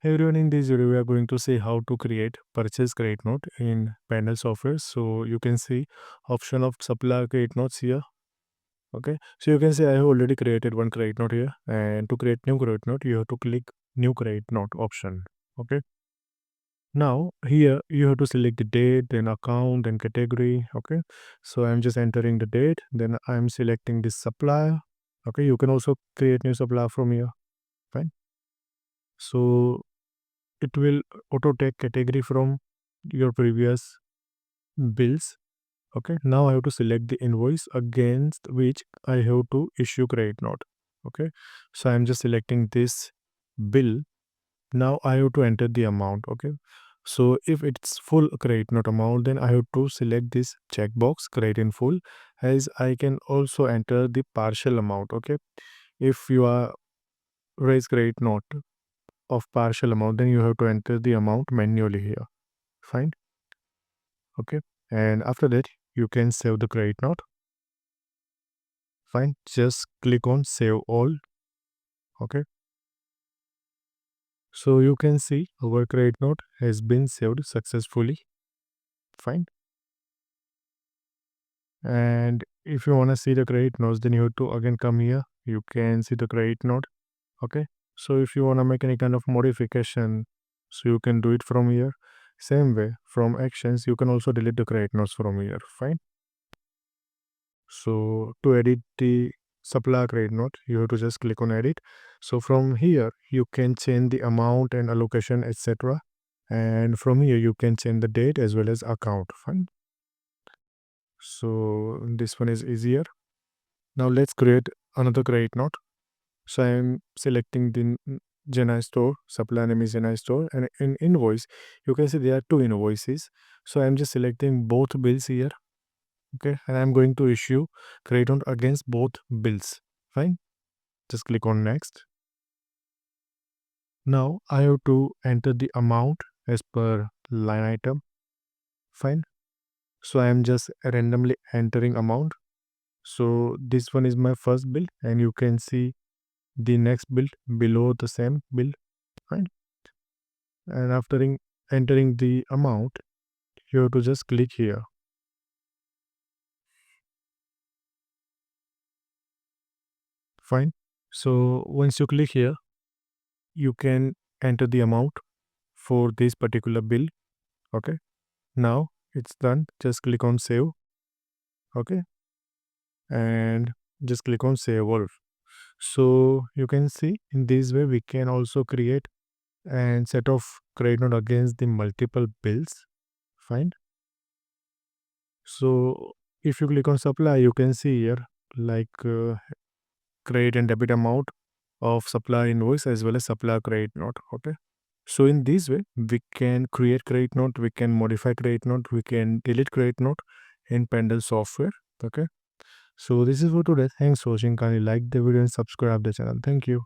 Hey everyone, in this video we are going to see how to create purchase credit note in Pandle software. So you can see option of supplier credit notes here. Okay, so you can see I have already created one credit note here, and to create new credit note you have to click new credit note option. Okay, now here you have to select the date, then account, then category. Okay, so I'm just entering the date, then I'm selecting this supplier. Okay, you can also create new supplier from here. Fine. So it will auto take category from your previous bills. Okay, now I have to select the invoice against which I have to issue credit note. Okay, so I'm just selecting this bill. Now I have to enter the amount. Okay, so if it's full credit note amount, then I have to select this checkbox credit in full, as I can also enter the partial amount. Okay, if you are raise credit note of partial amount, then you have to enter the amount manually here. Fine. Okay, and after that you can save the credit note. Fine, just click on save all. Okay, so you can see our credit note has been saved successfully. Fine, and if you want to see the credit notes, then you have to again come here. You can see the credit note. Okay, so if you want to make any kind of modification, so you can do it from here. Same way, from actions you can also delete the credit notes from here. Fine. So to edit the supplier credit note, you have to just click on edit. So from here you can change the amount and allocation, etc. And from here you can change the date as well as account. Fine. So this one is easier. Now let's create another credit note. So I'm selecting the Genai store, supplier name is Genai store, and in invoice you can see there are two invoices. So I'm just selecting both bills here. Okay, and I'm going to issue credit note against both bills. Fine, just click on next. Now I have to enter the amount as per line item. Fine, so I am just randomly entering amount. So this one is my first bill, and you can see the next bill below the same bill. Fine, and after entering the amount, you have to just click here. Fine, so once you click here, you can enter the amount for this particular bill. Okay, now it's done. Just click on save. Okay, and just click on save all. So you can see in this way we can also create and set of credit note against the multiple bills. Fine. So if you click on supply, you can see here like credit and debit amount of supply invoice as well as supplier credit note. Okay, so in this way we can create credit note, we can modify credit note, we can delete credit note in Pandle software. Okay, so this is for today. Thanks for watching. Kindly like the video and subscribe the channel. Thank you.